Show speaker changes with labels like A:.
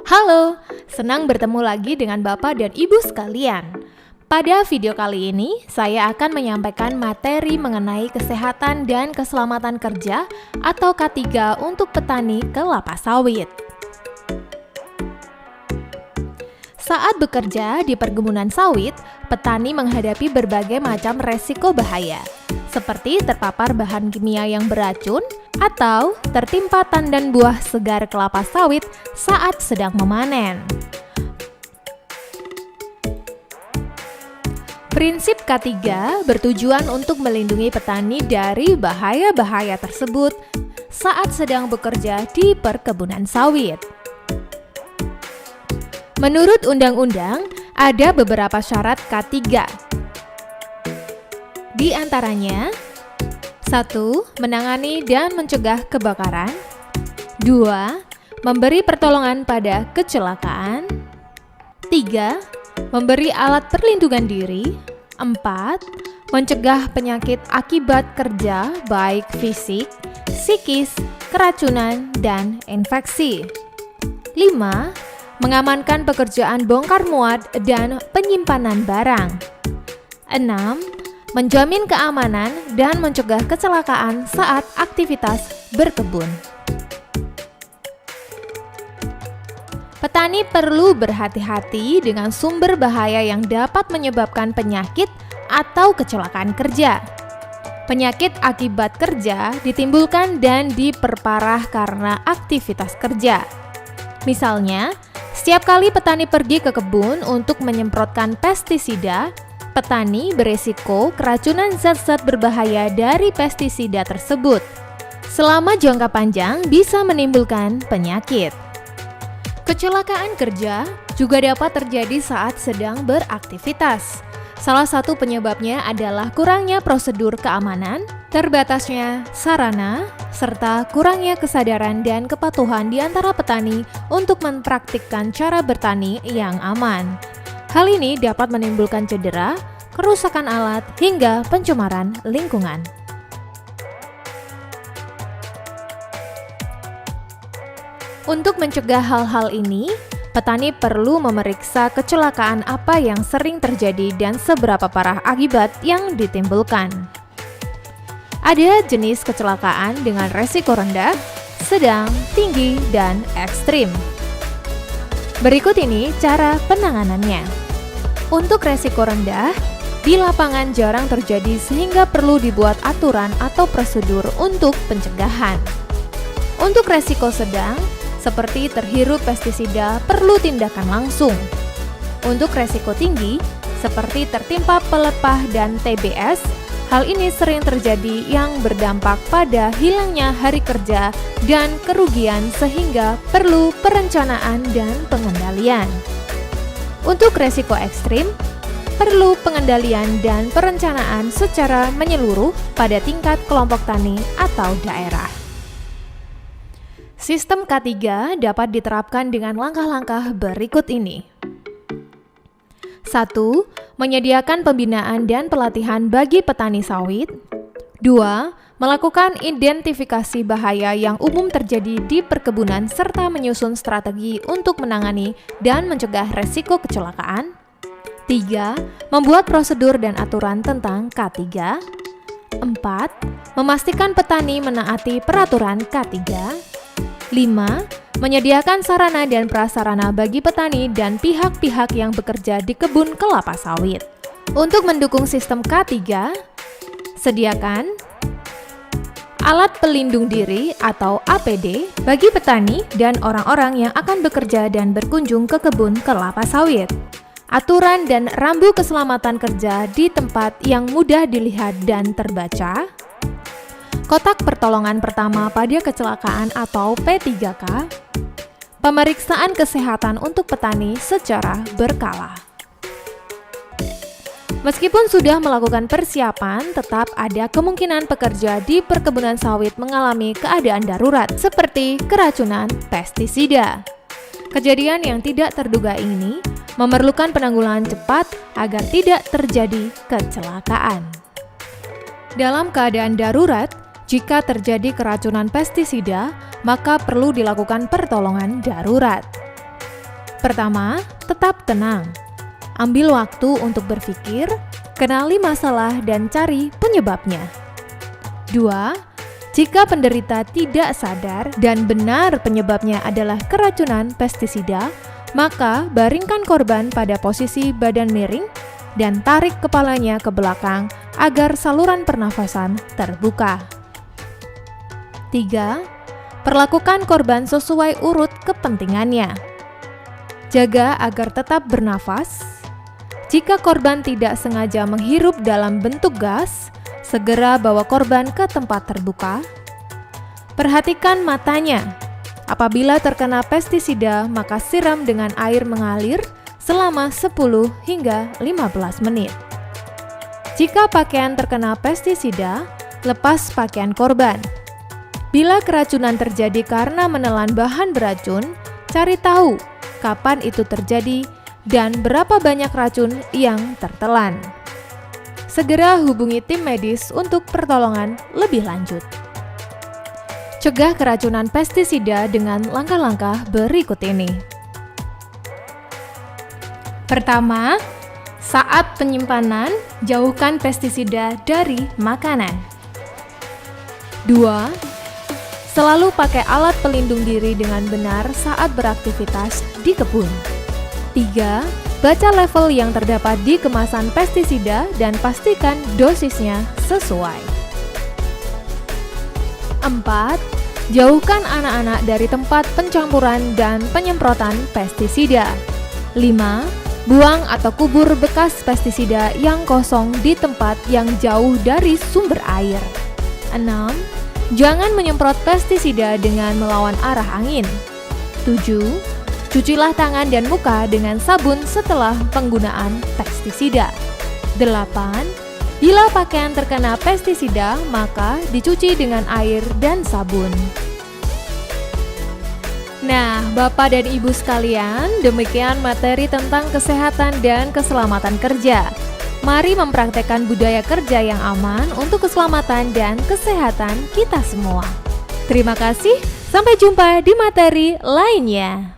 A: Halo, senang bertemu lagi dengan Bapak dan Ibu sekalian. Pada video kali ini, saya akan menyampaikan materi mengenai kesehatan dan keselamatan kerja atau K3 untuk petani kelapa sawit. Saat bekerja di perkebunan sawit, petani menghadapi berbagai macam resiko bahaya, seperti terpapar bahan kimia yang beracun atau tertimpa tandan buah segar kelapa sawit saat sedang memanen. Prinsip K3 bertujuan untuk melindungi petani dari bahaya-bahaya tersebut saat sedang bekerja di perkebunan sawit. Menurut undang-undang, ada beberapa syarat K3. Di antaranya, 1. Menangani dan mencegah kebakaran. 2. Memberi pertolongan pada kecelakaan. 3. Memberi alat perlindungan diri. 4. Mencegah penyakit akibat kerja baik fisik, psikis, keracunan, dan infeksi. 5. Mengamankan pekerjaan bongkar muat dan penyimpanan barang. 6. Menjamin keamanan dan mencegah kecelakaan saat aktivitas berkebun. Petani perlu berhati-hati dengan sumber bahaya yang dapat menyebabkan penyakit atau kecelakaan kerja. Penyakit akibat kerja ditimbulkan dan diperparah karena aktivitas kerja. Misalnya, setiap kali petani pergi ke kebun untuk menyemprotkan pestisida, petani beresiko keracunan zat-zat berbahaya dari pestisida tersebut. Selama jangka panjang bisa menimbulkan penyakit. Kecelakaan kerja juga dapat terjadi saat sedang beraktivitas. Salah satu penyebabnya adalah kurangnya prosedur keamanan, terbatasnya sarana, serta kurangnya kesadaran dan kepatuhan di antara petani untuk mempraktikkan cara bertani yang aman. Hal ini dapat menimbulkan cedera, kerusakan alat, hingga pencemaran lingkungan. Untuk mencegah hal-hal ini, petani perlu memeriksa kecelakaan apa yang sering terjadi dan seberapa parah akibat yang ditimbulkan. Ada jenis kecelakaan dengan resiko rendah, sedang, tinggi, dan ekstrim. Berikut ini cara penanganannya. Untuk resiko rendah, di lapangan jarang terjadi sehingga perlu dibuat aturan atau prosedur untuk pencegahan. Untuk resiko sedang, seperti terhirup pestisida, perlu tindakan langsung. Untuk resiko tinggi, seperti tertimpa pelepah dan TBS, hal ini sering terjadi yang berdampak pada hilangnya hari kerja dan kerugian sehingga perlu perencanaan dan pengendalian. Untuk resiko ekstrim, perlu pengendalian dan perencanaan secara menyeluruh pada tingkat kelompok tani atau daerah. Sistem K3 dapat diterapkan dengan langkah-langkah berikut ini. 1. Menyediakan pembinaan dan pelatihan bagi petani sawit. 2. Melakukan identifikasi bahaya yang umum terjadi di perkebunan serta menyusun strategi untuk menangani dan mencegah resiko kecelakaan. 3. Membuat prosedur dan aturan tentang K3. 4. Memastikan petani menaati peraturan K3. 5. Menyediakan sarana dan prasarana bagi petani dan pihak-pihak yang bekerja di kebun kelapa sawit. Untuk mendukung sistem K3, sediakan alat pelindung diri atau APD bagi petani dan orang-orang yang akan bekerja dan berkunjung ke kebun kelapa sawit. Aturan dan rambu keselamatan kerja di tempat yang mudah dilihat dan terbaca. Kotak pertolongan pertama pada kecelakaan atau P3K. Pemeriksaan kesehatan untuk petani secara berkala. Meskipun sudah melakukan persiapan, tetap ada kemungkinan pekerja di perkebunan sawit mengalami keadaan darurat seperti keracunan pestisida. Kejadian yang tidak terduga ini memerlukan penanggulangan cepat agar tidak terjadi kecelakaan. Dalam keadaan darurat, jika terjadi keracunan pestisida, maka perlu dilakukan pertolongan darurat. Pertama, tetap tenang. Ambil waktu untuk berpikir, kenali masalah dan cari penyebabnya. 2. Jika penderita tidak sadar dan benar penyebabnya adalah keracunan pestisida, maka baringkan korban pada posisi badan miring dan tarik kepalanya ke belakang agar saluran pernafasan terbuka. 3. Perlakukan korban sesuai urut kepentingannya. Jaga agar tetap bernafas. Jika korban tidak sengaja menghirup dalam bentuk gas, segera bawa korban ke tempat terbuka. Perhatikan matanya. Apabila terkena pestisida, maka siram dengan air mengalir selama 10 hingga 15 menit. Jika pakaian terkena pestisida, lepas pakaian korban. Bila keracunan terjadi karena menelan bahan beracun, cari tahu kapan itu terjadi dan berapa banyak racun yang tertelan. Segera hubungi tim medis untuk pertolongan lebih lanjut. Cegah keracunan pestisida dengan langkah-langkah berikut ini. Pertama, saat penyimpanan, jauhkan pestisida dari makanan. 2. Selalu pakai alat pelindung diri dengan benar saat beraktivitas di kebun. 3. Baca level yang terdapat di kemasan pestisida dan pastikan dosisnya sesuai. 4. Jauhkan anak-anak dari tempat pencampuran dan penyemprotan pestisida. 5. Buang atau kubur bekas pestisida yang kosong di tempat yang jauh dari sumber air. 6. Jangan menyemprot pestisida dengan melawan arah angin. 7. Cucilah tangan dan muka dengan sabun setelah penggunaan pestisida. 8. Bila pakaian terkena pestisida, maka dicuci dengan air dan sabun. Nah, Bapak dan Ibu sekalian, demikian materi tentang kesehatan dan keselamatan kerja. Mari mempraktekkan budaya kerja yang aman untuk keselamatan dan kesehatan kita semua. Terima kasih, sampai jumpa di materi lainnya.